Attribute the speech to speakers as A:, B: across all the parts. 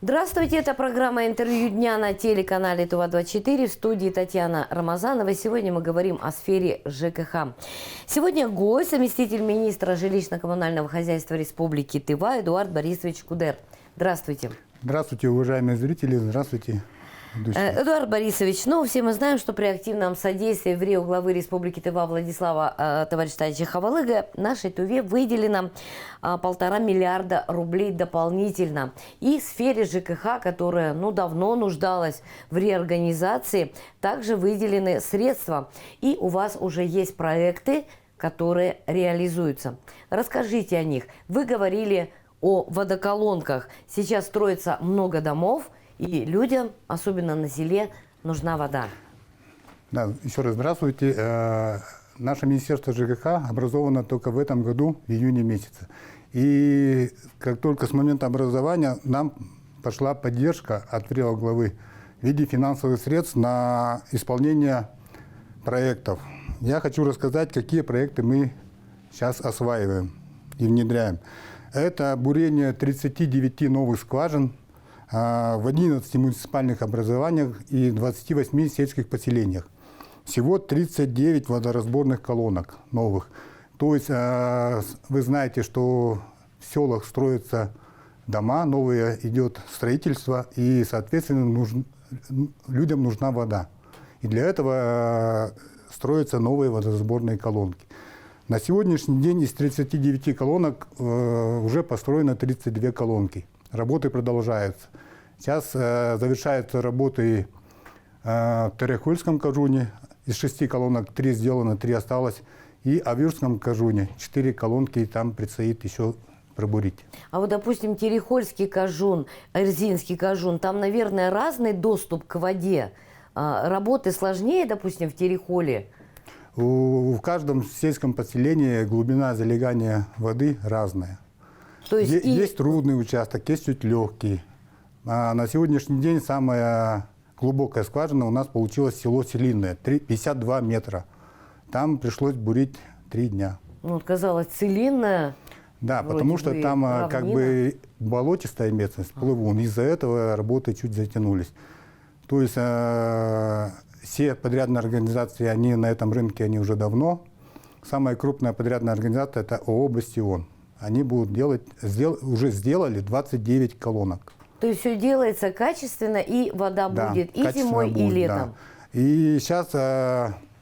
A: Здравствуйте, это программа «Интервью дня» на телеканале ТУВА-24. В студии Татьяна Рамазанова. Сегодня мы говорим о сфере ЖКХ. Сегодня гость, заместитель министра жилищно-коммунального хозяйства Республики Тыва Эдуард Борисович Кудер. Здравствуйте.
B: Здравствуйте, уважаемые зрители. Здравствуйте.
A: Эдуард Борисович, все мы знаем, что при активном содействии в Рио главы Республики Тыва Владислава Товарищевича Хавалыга нашей Туве выделено 1,5 миллиарда рублей дополнительно. И в сфере ЖКХ, которая давно нуждалась в реорганизации, также выделены средства. И у вас уже есть проекты, которые реализуются. Расскажите о них. Вы говорили о водоколонках. Сейчас строится много домов. И людям, особенно на селе, нужна вода.
B: Да, еще раз здравствуйте. Наше Министерство ЖКХ образовано только в этом году, в июне месяце. И как только с момента образования нам пошла поддержка от Рио главы в виде финансовых средств на исполнение проектов. Я хочу рассказать, какие проекты мы сейчас осваиваем и внедряем. Это бурение 39 новых скважин в 11 муниципальных образованиях и 28 сельских поселениях. Всего 39 водоразборных колонок новых. То есть вы знаете, что в селах строятся дома, новое идет строительство, и, соответственно, людям нужна вода. И для этого строятся новые водоразборные колонки. На сегодняшний день из 39 колонок уже построено 32 колонки. Работы продолжаются. Сейчас завершаются работы в Терехольском кажуне. Из 6 колонок 3 сделано, 3 осталось. И в Авюрском кажуне 4 колонки, и там предстоит еще пробурить. А
A: вот, допустим, Терехольский кажун, Эрзинский кажун, там, наверное, разный доступ к воде. Работы сложнее, допустим, в Терехоле?
B: В каждом сельском поселении глубина залегания воды разная. То есть есть трудный участок, есть чуть легкий. На сегодняшний день самая глубокая скважина у нас получилась село Селинное, 52 метра. Там пришлось бурить 3 дня.
A: Казалось, Селинное.
B: Да, потому что там равнина. Как бы болотистая местность, плывун. Из-за этого работы чуть затянулись. То есть все подрядные организации, они на этом рынке они уже давно. Самая крупная подрядная организация – это ООО «Бастион». Они будут уже сделали 29 колонок.
A: То есть все делается качественно, и вода будет и зимой, и летом.
B: Да. И сейчас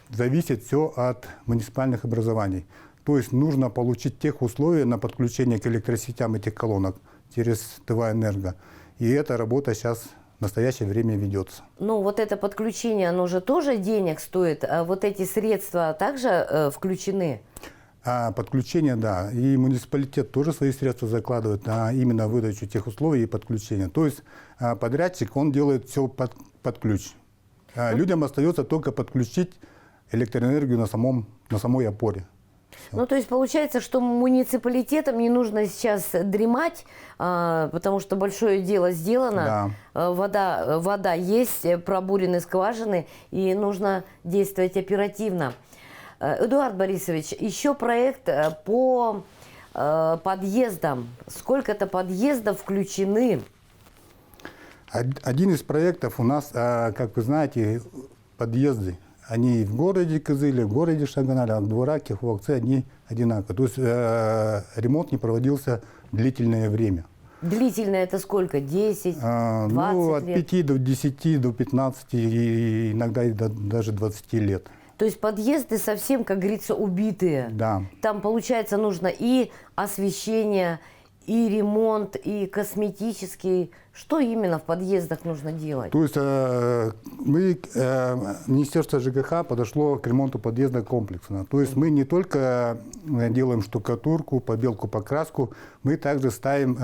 B: зависит все от муниципальных образований. То есть нужно получить тех условия на подключение к электросетям этих колонок через Тыва-Энерго. И эта работа сейчас в настоящее время ведется.
A: Вот это подключение, оно же тоже денег стоит. А вот эти средства также включены?
B: Подключение, да. И муниципалитет тоже свои средства закладывает на именно выдачу тех условий и подключения. То есть подрядчик, он делает все под ключ. Людям остается только подключить электроэнергию на самой опоре.
A: То есть получается, что муниципалитетам не нужно сейчас дремать, потому что большое дело сделано. Да. Вода есть, пробурены скважины, и нужно действовать оперативно. Эдуард Борисович, еще проект по подъездам. Сколько-то подъездов включены?
B: Один из проектов у нас, как вы знаете, подъезды. Они в городе Кызыле, в городе Шаганале, а в Двораке, Хувакце они одинаковые. То есть ремонт не проводился длительное время.
A: Длительное это сколько? 10, 20 лет?
B: От 5 до 10, до 15, и иногда даже 20 лет.
A: То есть подъезды совсем, как говорится, убитые.
B: Да.
A: Там, получается, нужно и освещение, и ремонт, и косметический. Что именно в подъездах нужно делать?
B: То есть Министерство ЖКХ подошло к ремонту подъезда комплексно. То есть мы не только делаем штукатурку, побелку, покраску, мы также ставим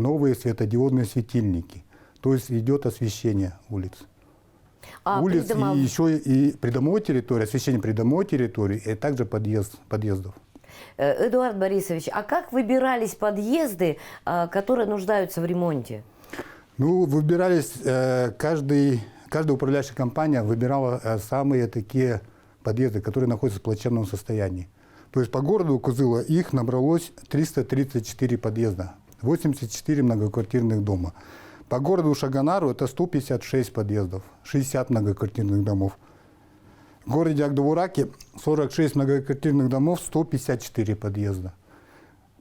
B: новые светодиодные светильники. То есть идет освещение улиц. Улиц и еще и придомовой территории, освещение придомовой территории, и также подъездов.
A: Эдуард Борисович, а как выбирались подъезды, которые нуждаются в ремонте?
B: Выбирались, каждая управляющая компания выбирала самые такие подъезды, которые находятся в плачевном состоянии. То есть по городу Кызыла их набралось 334 подъезда, 84 многоквартирных дома. По городу Шагонару это 156 подъездов, 60 многоквартирных домов. В городе Агдабураке 46 многоквартирных домов, 154 подъезда.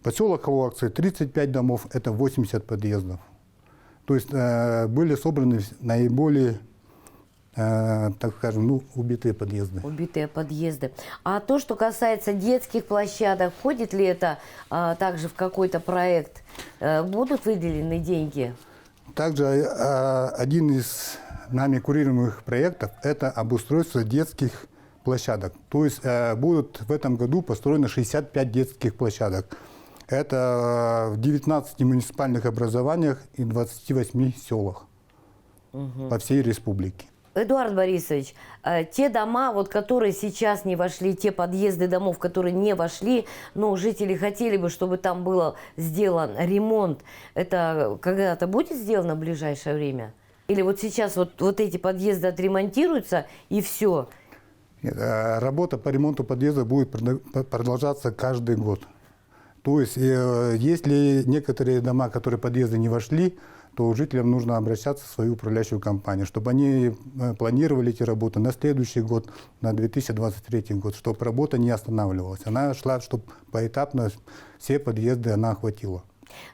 B: Поселок Халуакцы 35 домов, это 80 подъездов. То есть были собраны наиболее, так скажем, убитые подъезды.
A: Убитые подъезды. А то, что касается детских площадок, входит ли это также в какой-то проект? Будут выделены деньги?
B: Также один из нами курируемых проектов – это обустройство детских площадок. То есть будут в этом году построено 65 детских площадок. Это в 19 муниципальных образованиях и 28 селах по всей республике.
A: Эдуард Борисович, те дома, вот, которые сейчас не вошли, те подъезды домов, которые не вошли, но жители хотели бы, чтобы там был сделан ремонт, это когда-то будет сделано в ближайшее время? Или вот сейчас вот эти подъезды отремонтируются и все?
B: Нет, работа по ремонту подъезда будет продолжаться каждый год. То есть, если некоторые дома, которые подъезды не вошли, то жителям нужно обращаться в свою управляющую компанию, чтобы они планировали эти работы на следующий год, на 2023 год, чтобы работа не останавливалась. Она шла, чтобы поэтапно все подъезды она охватила.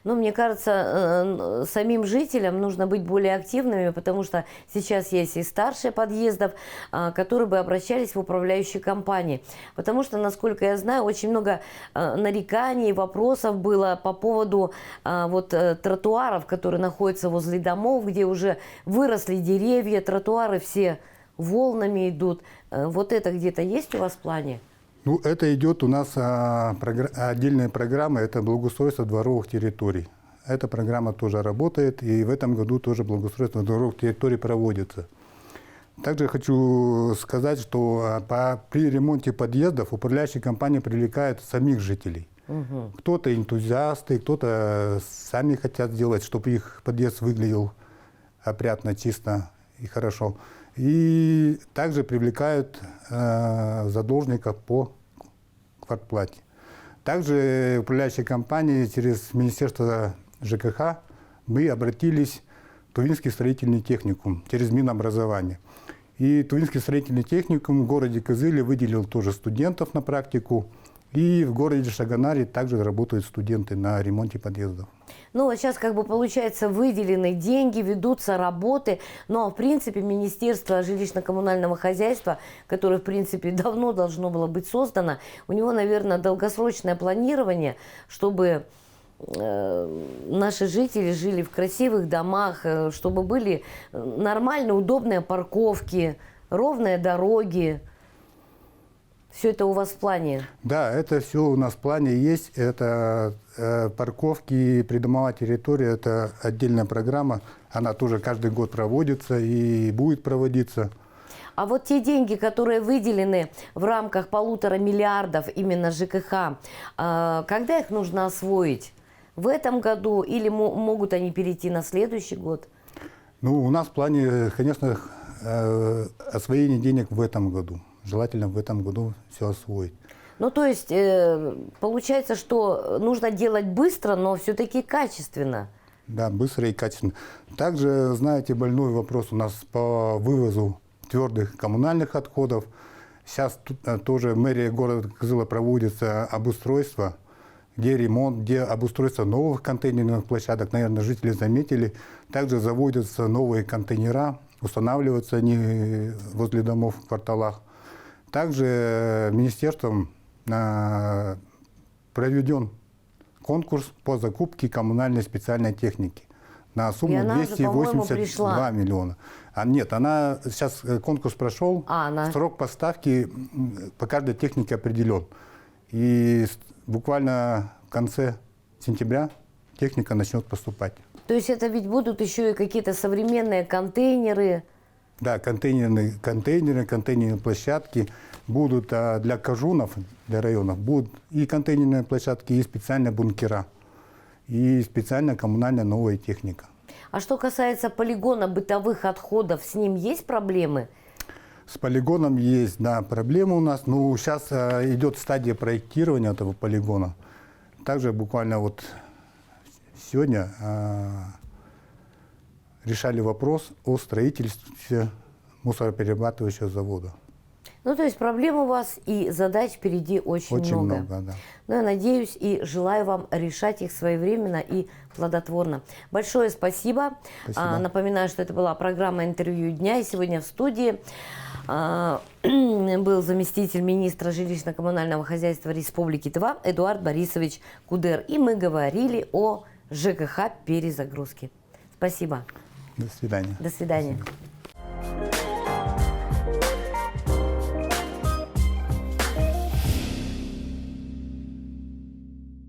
A: Ну, мне кажется, самим жителям нужно быть более активными, потому что сейчас есть и старшие подъездов, которые бы обращались в управляющие компании. Потому что, насколько я знаю, очень много нареканий, вопросов было по поводу тротуаров, которые находятся возле домов, где уже выросли деревья, тротуары все волнами идут. Вот это где-то есть у вас в плане?
B: Ну, это идет у нас отдельная программа, это благоустройство дворовых территорий. Эта программа тоже работает, и в этом году тоже благоустройство дворовых территорий проводится. Также хочу сказать, что при ремонте подъездов управляющая компания привлекает самих жителей. Угу. Кто-то энтузиасты, кто-то сами хотят сделать, чтобы их подъезд выглядел опрятно, чисто и хорошо. И также привлекают задолженников по квартплате. Также управляющие компании через Министерство ЖКХ мы обратились в Тувинский строительный техникум через Минобразование. И Тувинский строительный техникум в городе Кызыле выделил тоже студентов на практику. И в городе Шагонаре также работают студенты на ремонте подъездов.
A: Ну, вот сейчас, как бы, получается, выделены деньги, ведутся работы, но, в принципе, Министерство жилищно-коммунального хозяйства, которое, в принципе, давно должно было быть создано, у него, наверное, долгосрочное планирование, чтобы наши жители жили в красивых домах, чтобы были нормальные, удобные парковки, ровные дороги. Все это у вас в плане? Да,
B: это все у нас в плане есть. Это парковки, придомовая территория, это отдельная программа. Она тоже каждый год проводится и будет проводиться.
A: А вот те деньги, которые выделены в рамках 1,5 миллиарда именно ЖКХ, когда их нужно освоить? В этом году или могут они перейти на следующий год?
B: Ну, у нас в плане, конечно, освоение денег в этом году. Желательно в этом году все освоить.
A: Ну, то есть, получается, что нужно делать быстро, но все-таки качественно.
B: Да, быстро и качественно. Также, знаете, больной вопрос у нас по вывозу твердых коммунальных отходов. Сейчас тоже мэрия города Кызыла проводится обустройство, где ремонт, где обустройство новых контейнерных площадок. Наверное, жители заметили. Также заводятся новые контейнера, устанавливаются они возле домов в кварталах. Также министерством проведен конкурс по закупке коммунальной специальной техники на сумму 282 миллиона. Нет, сейчас конкурс прошел, срок поставки по каждой технике определен. И буквально в конце сентября техника начнет поступать.
A: То есть это ведь будут еще и какие-то современные контейнеры?
B: Да, контейнерные площадки будут для кожунов, для районов, будут и контейнерные площадки, и специальные бункера, и специальная коммунальная новая техника.
A: А что касается полигона бытовых отходов, с ним есть проблемы?
B: С полигоном есть, да, проблемы у нас. Ну, сейчас идет стадия проектирования этого полигона. Также буквально вот сегодня решали вопрос о строительстве мусороперерабатывающего завода.
A: Ну, то есть проблем у вас и задач впереди очень много.
B: Да.
A: Но я надеюсь и желаю вам решать их своевременно и плодотворно. Большое спасибо.
B: Спасибо.
A: Напоминаю, что это была программа «Интервью дня». И сегодня в студии был заместитель министра жилищно-коммунального хозяйства Республики Тыва Эдуард Борисович Кудер. И мы говорили о ЖКХ перезагрузке. Спасибо.
B: До свидания.
A: До свидания.
B: Спасибо.